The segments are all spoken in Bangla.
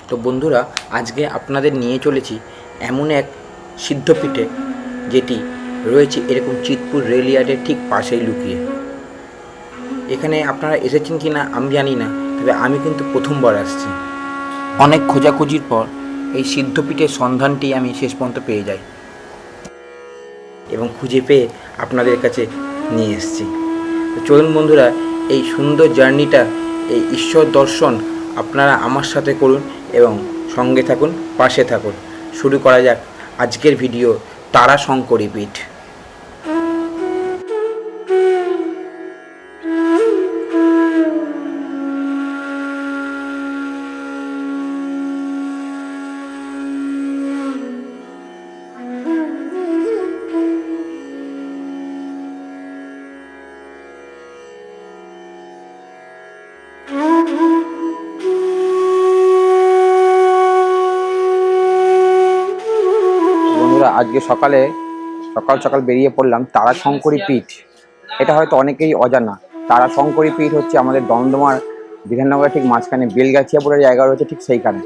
তো বন্ধুরা, আজকে আপনাদের নিয়ে চলেছি এমন এক সিদ্ধপীঠে যেটি রয়েছে এরকম চিতপুর রেল ইয়ার্ডের ঠিক পাশেই লুকিয়ে। এখানে আপনারা এসেছেন কি না আমি জানি না, তবে আমি কিন্তু প্রথমবার আসছি। অনেক খোঁজাখুঁজির পর এই সিদ্ধপীঠের সন্ধানটি আমি শেষ পর্যন্ত পেয়ে যাই এবং খুঁজে পেয়ে আপনাদের কাছে নিয়ে এসেছি। তো চলুন বন্ধুরা, এই সুন্দর জার্নিটা, এই ঈশ্বর দর্শন আপনারা আমার সাথে করুন এবং সঙ্গে থাকুন, পাশে থাকুন। শুরু করা যাক আজকের ভিডিও, তারাশঙ্করী পীঠ। বন্ধুরা, আজকে সকাল সকাল বেরিয়ে পড়লাম তারাশঙ্করী পীঠ। এটা হয়তো অনেকেই অজানা। তারাশঙ্করী পীঠ হচ্ছে আমাদের দমদমার বিধাননগরের ঠিক মাঝখানে বেলগাছিয়া বলে জায়গা রয়েছে, ঠিক সেইখানে।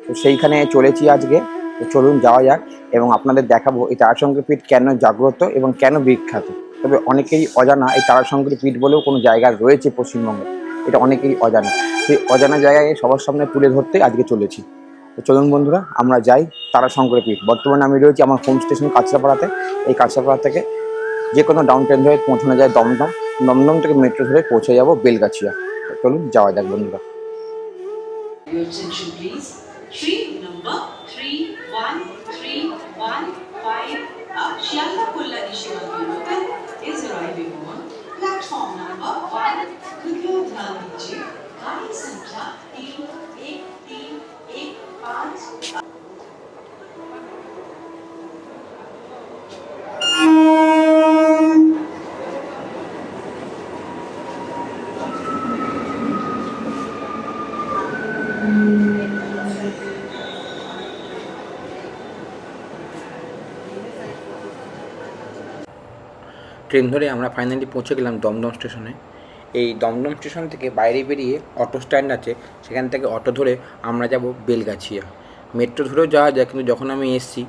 তো সেইখানে চলেছি আজকে। তো চলুন যাওয়া যাক এবং আপনাদের দেখাবো এই তারাশঙ্করী পীঠ কেন জাগ্রত এবং কেন বিখ্যাত। তবে অনেকেই অজানা এই তারাশঙ্করী পীঠ বলেও কোনো জায়গা রয়েছে পশ্চিমবঙ্গে, এটা অনেকেই অজানা। সেই অজানা জায়গায় সবার সামনে তুলে ধরতে আজকে চলেছি। তো চলুন বন্ধুরা, আমরা যাই তারাশঙ্করী পীঠ। বর্তমানে আমি রয়েছি আমার হোম স্টেশন কাঁচরাপাড়াতে। এই কাঁচরাপাড়া থেকে যে কোনো ডাউন ট্রেন ধরে পৌঁছানো যায় দমদম। দমদম থেকে মেট্রো ধরে পৌঁছে যাবো বেলগাছিয়া। চলুন যাওয়া যাক বন্ধুরা। Your attention please. Train number 31315 Shialda Kullani Shivaji Local is arriving on platform number 1. कृपया ध्यान दीजिए, गाड़ी संख्या 31315। ট্রেন ধরে আমরা ফাইনালি পৌঁছে গেলাম দমদম স্টেশনে। এই দমদম স্টেশন থেকে বাইরে বেরিয়ে অটো স্ট্যান্ড আছে, সেখান থেকে অটো ধরে আমরা যাব বেলগাছিয়া। মেট্রো ধরেও যাওয়া যায়, কিন্তু যখন আমি এসেছি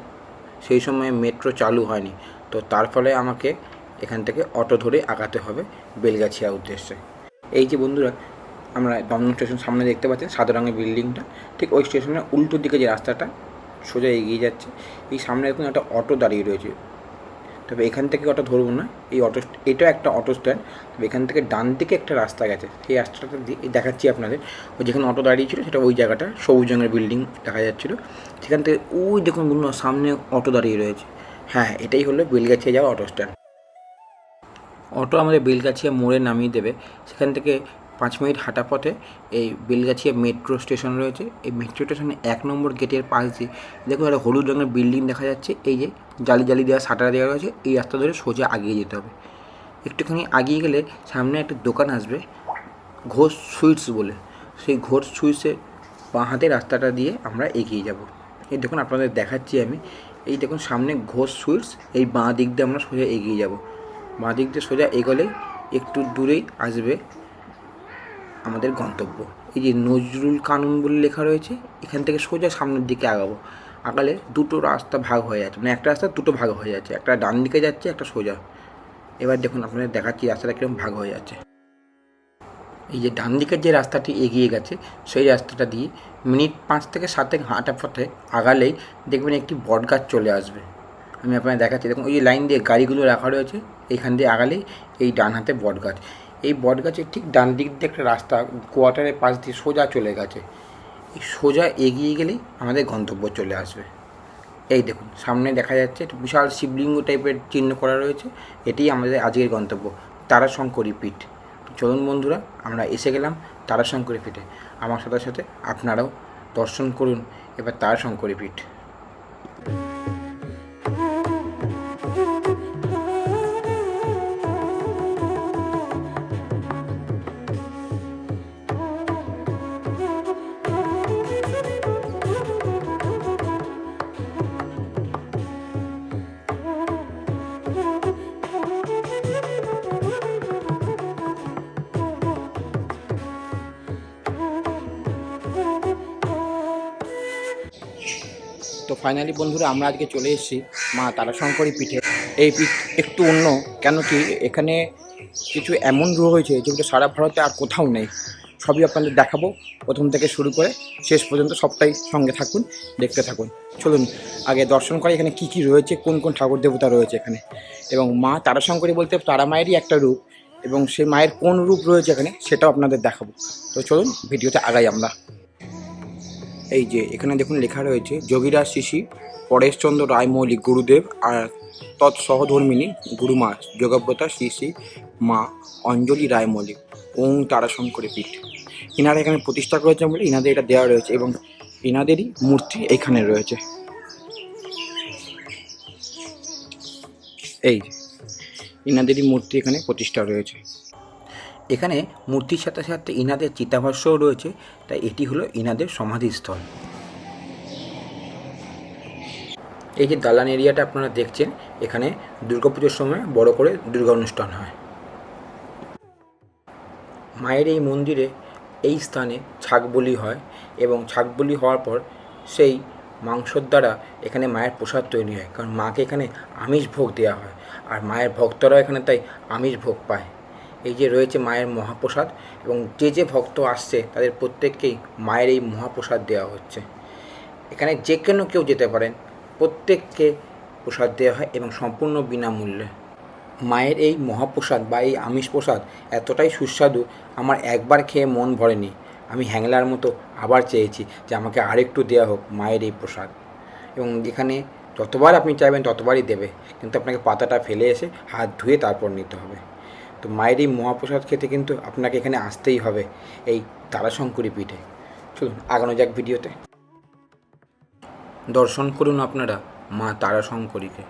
সেই সময় মেট্রো চালু হয়নি, তো তার ফলে আমাকে এখান থেকে অটো ধরে আগাতে হবে বেলগাছিয়া উদ্দেশ্যে। এই যে বন্ধুরা, আমরা দমদম স্টেশন সামনে দেখতে পাচ্ছেন সাদা রঙের বিল্ডিংটা, ঠিক ওই স্টেশনের উল্টো দিকে যে রাস্তাটা সোজা এগিয়ে যাচ্ছে, এই সামনে দেখুন একটা অটো দাঁড়িয়ে রয়েছে। তবে এখান থেকে অটো ধরবো না, এই অটো, এটা একটা অটো স্ট্যান্ড। তবে এখান থেকে ডান দিকে একটা রাস্তা গেছে, সেই রাস্তাটা দিয়ে দেখাচ্ছি আপনাদের। ওই যেখানে অটো দাঁড়িয়ে ছিল সেটা ওই জায়গাটা, সবুজ রঙের বিল্ডিং দেখা যাচ্ছিলো। সেখান থেকে ওই দেখুন বন্ধুরা, সামনে অটো দাঁড়িয়ে রয়েছে। হ্যাঁ, এটাই হলো বেলগাছিয়া যাওয়া অটো স্ট্যান্ড। অটো আমাদের বেলগাছিয়া মোড়ে নামিয়ে দেবে। সেখান থেকে 5 মিনিট হাঁটা পথে এই বেলগাছিয়া মেট্রো স্টেশন রয়েছে। এই মেট্রো স্টেশনে 1 নম্বর গেটের পাশ দিয়ে দেখুন একটা হলুদ রঙের বিল্ডিং দেখা যাচ্ছে। এই যে জালি দেওয়া শাটার দেওয়া রয়েছে, এই রাস্তা ধরে সোজা আগিয়ে যেতে হবে। একটুখানি আগিয়ে গেলে সামনে একটা দোকান আসবে, ঘোষ সুইটস বলে। সেই ঘোষ সুইটসের বাঁ হাতে রাস্তাটা দিয়ে আমরা এগিয়ে যাব। এই দেখুন আপনাদের দেখাচ্ছি আমি, এই দেখুন সামনে ঘোষ সুইটস, এই বাঁ দিক দিয়ে আমরা সোজা এগিয়ে যাব। বাঁ দিক দিয়ে সোজা এগোলে একটু দূরেই আসবে আমাদের গন্তব্য। এই যে নজরুল কানুন বলে লেখা রয়েছে, এখান থেকে সোজা সামনের দিকে আগাবো। আগালে দুটো রাস্তা ভাগ হয়ে যাচ্ছে, মানে একটা রাস্তা দুটো ভাগ হয়ে যাচ্ছে, একটা ডান দিকে যাচ্ছে, একটা সোজা। এবার দেখুন আপনাদের দেখাচ্ছি রাস্তাটা কীরকম ভাগ হয়ে যাচ্ছে। এই যে ডান দিকের যে রাস্তাটি এগিয়ে গেছে, সেই রাস্তাটা দিয়ে মিনিট 5 থেকে 7 হাঁটা পথে আগালেই দেখবেন একটি বটগাছ চলে আসবে। আমি আপনাদের দেখাচ্ছি, দেখুন ওই যে লাইন দিয়ে গাড়িগুলো রাখা রয়েছে, এইখান দিয়ে আগালেই এই ডান হাতে বটগাছ। এই বটগাছের ঠিক ডান দিক দিয়ে একটা রাস্তা কোয়ার্টারের পাশ দিয়ে সোজা চলে গেছে। এই সোজা এগিয়ে গেলেই আমাদের গন্তব্য চলে আসবে। এই দেখুন সামনে দেখা যাচ্ছে একটা বিশাল শিবলিঙ্গ টাইপের চিহ্ন করা রয়েছে, এটিই আমাদের আজকের গন্তব্য, তারাশঙ্করী পীঠ। চলুন বন্ধুরা, আমরা এসে গেলাম তারাশঙ্করী পীঠে। আমার সাথে সাথে আপনারাও দর্শন করুন এবার তারাশঙ্করী পীঠ। তো ফাইনালি বন্ধুরা আমরা আজকে চলে এসেছি মা তারাশঙ্করী পীঠে। এই পীঠ একটু অন্য, কেন কি এখানে কিছু এমন রয়েছে যেগুলো সারা ভারতে আর কোথাও নেই। সবই আপনাদের দেখাবো প্রথম থেকে শুরু করে শেষ পর্যন্ত, সবটাই সঙ্গে থাকুন, দেখতে থাকুন। চলুন আগে দর্শন করে এখানে কি কি রয়েছে, কোন কোন ঠাকুর দেবতা রয়েছে এখানে। এবং মা তারাশঙ্করী বলতে তারা মায়েরই একটা রূপ, এবং সেই মায়ের কোন রূপ রয়েছে এখানে সেটাও আপনাদের দেখাবো। তো চলুন ভিডিওতে আগাই আমরা। এই যে এখানে দেখুন লেখা রয়েছে যোগীরাজ শিশি পরেশচন্দ্র রায় মৌলিক গুরুদেব আর তৎসহধর্মিনী গুরুমা যোগাব্রতা শ্রী শ্রী মা অঞ্জলি রায় মৌলিক ওং তারাশঙ্করী পীঠ। ইনারা এখানে প্রতিষ্ঠা করেছেন বলে ইনাদের এটা দেওয়া রয়েছে, এবং ইনাদেরই মূর্তি এইখানে রয়েছে। এই ইনাদেরই মূর্তি এখানে প্রতিষ্ঠা রয়েছে। এখানে মূর্তির সাথে সাথে ইনাদের চিতাভস্যও রয়েছে, তাই এটি হলো ইনাদের সমাধিস্থল। এই যে দালান এরিয়াটা আপনারা দেখছেন, এখানে দুর্গাপুজোর সময় বড় করে দুর্গা অনুষ্ঠান হয়। মায়ের এই মন্দিরে এই স্থানে ছাগ বলি হয়, এবং ছাগ বলি হওয়ার পর সেই মাংসর দ্বারা এখানে মায়ের প্রসাদ তৈরি হয়, কারণ মাকে এখানে আমিষ ভোগ দেওয়া হয়, আর মায়ের ভক্তরাও এখানে তাই আমিষ ভোগ পায়। এই যে রয়েছে মায়ের মহাপ্রসাদ, এবং যে যে ভক্ত আসছে তাদের প্রত্যেককেই মায়ের এই মহাপ্রসাদ দেওয়া হচ্ছে। এখানে যে কোনো কেউ যেতে পারেন, প্রত্যেককে প্রসাদ দেওয়া হয় এবং সম্পূর্ণ বিনামূল্যে। মায়ের এই মহাপ্রসাদ বা এই আমিষ প্রসাদ এতটাই সুস্বাদু, আমার একবার খেয়ে মন ভরেনি, আমি হ্যাংলার মতো আবার চেয়েছি যে আমাকে আরেকটু দেওয়া হোক মায়ের এই প্রসাদ। এবং এখানে যতবার আপনি চাইবেন ততবারই দেবে, কিন্তু আপনাকে পাতাটা ফেলে এসে হাত ধুয়ে তারপর নিতে হবে। তো মায়ের এই মহাপ্রসাদ খেতে কিন্তু আপনাকে এখানে আসতেই হবে এই তারাশঙ্করী পীঠে। চলুন আগানো যাক ভিডিওতে। দর্শন করুন আপনারা মা তারাশঙ্করীকে।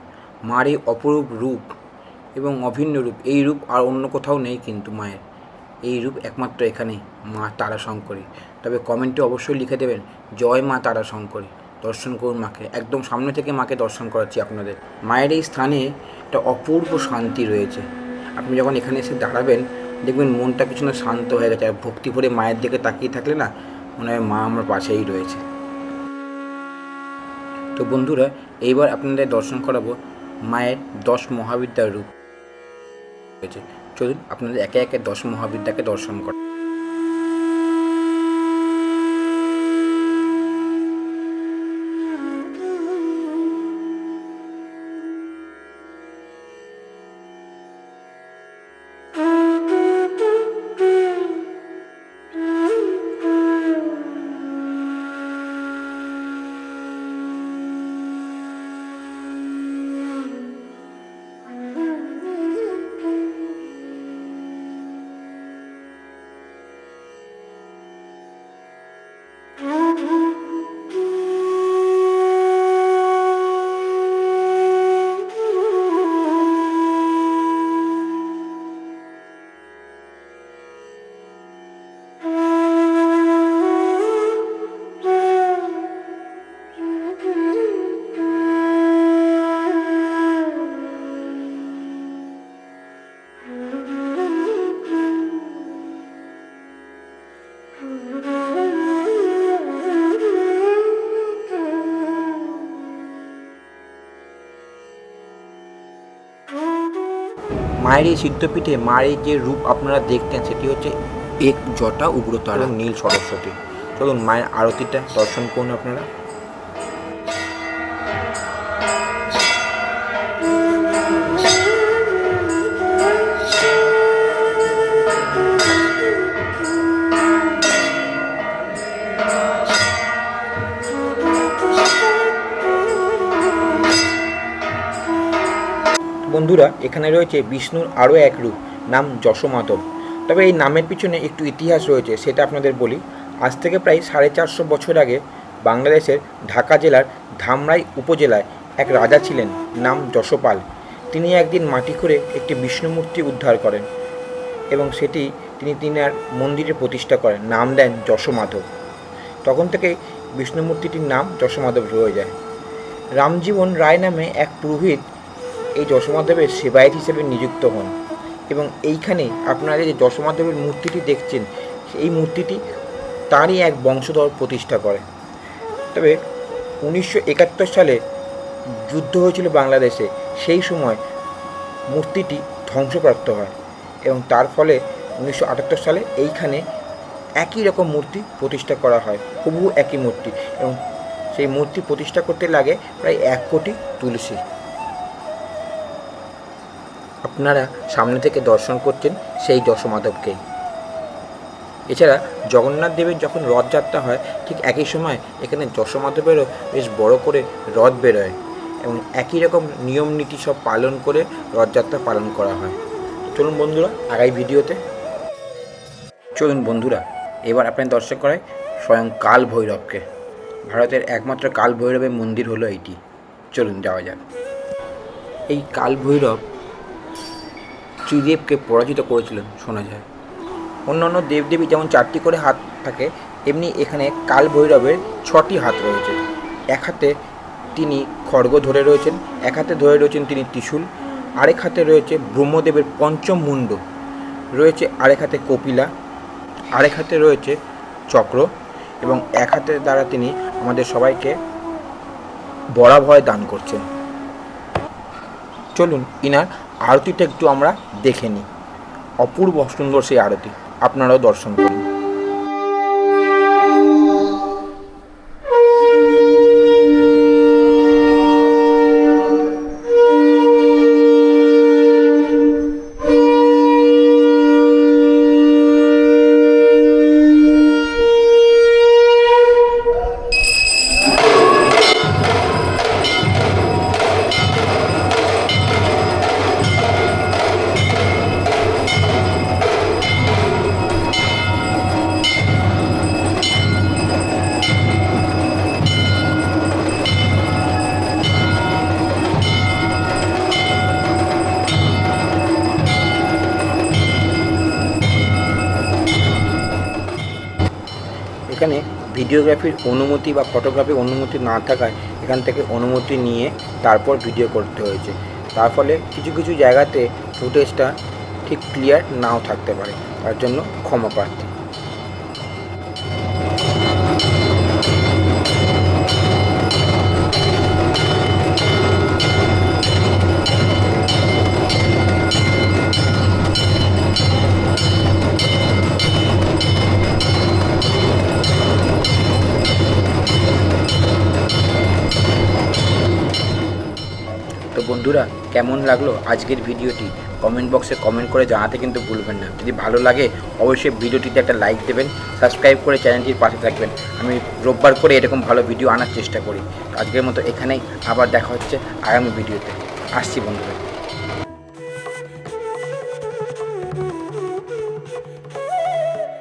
মার এই অপরূপ রূপ এবং অভিন্ন রূপ, এই রূপ আর অন্য কোথাও নেই, কিন্তু মায়ের এই রূপ একমাত্র এখানেই মা তারাশঙ্করী। তবে কমেন্টে অবশ্যই লিখে দেবেন জয় মা তারাশঙ্করী। দর্শন করুন মাকে, একদম সামনে থেকে মাকে দর্শন করাচ্ছি আপনাদের। মায়ের এই স্থানে একটা অপূর্ব শান্তি রয়েছে। আপনি যখন এখানে এসে দাঁড়াবেন দেখবেন মনটা কিছু না শান্ত হয়ে গেছে, আর ভক্তি ভরে মায়ের দিকে তাকিয়ে থাকলে না মনে হয় মা আমার পাশেই রয়েছে। তো বন্ধুরা, এইবার আপনাদের দর্শন করাবো মায়ের 10 মহাবিদ্যার রূপ রয়েছে। চলুন আপনাদের একে একে 10 মহাবিদ্যাকে দর্শন করা। মায়ের এই সিদ্ধপীঠে মায়ের যে রূপ আপনারা দেখতেন সেটি হচ্ছে এক জটা উগ্রতারা নীল সরস্বতী। চলুন মায়ের আরতিটা দর্শন করুন আপনারা। বন্ধুরা, এখানে রয়েছে বিষ্ণুর আরও এক রূপ, নাম যশোমাধব। তবে এই নামের পিছনে একটু ইতিহাস রয়েছে, সেটা আপনাদের বলি। আজ থেকে প্রায় 450 বছর আগে বাংলাদেশের ঢাকা জেলার ধামরাই উপজেলায় এক রাজা ছিলেন, নাম যশোপাল। তিনি একদিন মাটি খুঁড়ে একটি বিষ্ণু মূর্তি উদ্ধার করেন, এবং সেটি তিনি তিনার মন্দিরে প্রতিষ্ঠা করেন, নাম দেন যশোমাধব। তখন থেকে বিষ্ণু মূর্তিটির নাম যশোমাধব রয়ে যায়। রামজীবন রায় নামে এক পুরোহিত এই যশোমাধবের সেবায়েত হিসেবে নিযুক্ত হন, এবং এইখানে আপনারা যে যশোমাধবের মূর্তিটি দেখছেন, এই মূর্তিটি তারই এক বংশধর প্রতিষ্ঠা করে। তবে 1971 সালে যুদ্ধ হয়েছিল বাংলাদেশে, সেই সময় মূর্তিটি ধ্বংসপ্রাপ্ত হয় এবং তার ফলে 1978 সালে এইখানে একই রকম মূর্তি প্রতিষ্ঠা করা হয়, হুবহু একই মূর্তি, এবং সেই মূর্তি প্রতিষ্ঠা করতে লাগে প্রায় 1 কোটি তুলসী। আপনারা সামনে থেকে দর্শন করছেন সেই যশোমাধবকেই। এছাড়া জগন্নাথ দেবের যখন রথযাত্রা হয় ঠিক একই সময় এখানে যশোমাধবেরও বেশ বড় করে রথ বেরোয় এবং একই রকম নিয়ম নীতি সব পালন করে রথযাত্রা পালন করা হয়। চলুন বন্ধুরা আগামী ভিডিওতে। চলুন বন্ধুরা এবার আপনার দর্শন করায় স্বয়ং কাল ভৈরবকে। ভারতের একমাত্র কাল ভৈরবের মন্দির হলো এইটি। চলুন যাওয়া যাক। এই কাল ভৈরব ত্রিদেবকে পরাজিত করেছিলেন শোনা যায়। অন্যান্য দেবদেবী যেমন 4টি করে হাত থাকে, এমনি এখানে কাল ভৈরবের 6টি হাত রয়েছে। এক হাতে তিনি খড়গ ধরে রয়েছেন, এক হাতে ধরে রয়েছেন তিনি ত্রিশূল, আরেক হাতে রয়েছে ব্রহ্মদেবের পঞ্চম মুণ্ড, রয়েছে আরেক হাতে কপিলা, আরেক হাতে রয়েছে চক্র এবং এক হাতের দ্বারা তিনি আমাদের সবাইকে বরাভয় দান করছেন। চলুন ইনার আরতিটা একটু আমরা দেখে নিই। অপূর্ব সুন্দর সেই আরতি, আপনারাও দর্শন করুন। এখানে ভিডিওগ্রাফির অনুমতি বা ফটোগ্রাফির অনুমতি না থাকায় এখান থেকে অনুমতি নিয়ে তারপর ভিডিও করতে হয়েছে। তার ফলে কিছু কিছু জায়গাতে ফুটেজটা ঠিক ক্লিয়ার নাও থাকতে পারে, তার জন্য ক্ষমা প্রার্থী। তো বন্ধুরা কেমন লাগলো আজকের ভিডিওটি কমেন্ট বক্সে কমেন্ট করে জানাতে কিন্তু ভুলবেন না। যদি ভালো লাগে অবশ্যই ভিডিওটিতে একটা লাইক দেবেন, সাবস্ক্রাইব করে চ্যানেলটির পাশে থাকবেন। আমি রোববার করে এরকম ভালো ভিডিও আনার চেষ্টা করি। আজকের মতো এখানেই, আবার দেখা হচ্ছে আগামী ভিডিওতে। আসছি বন্ধুরা।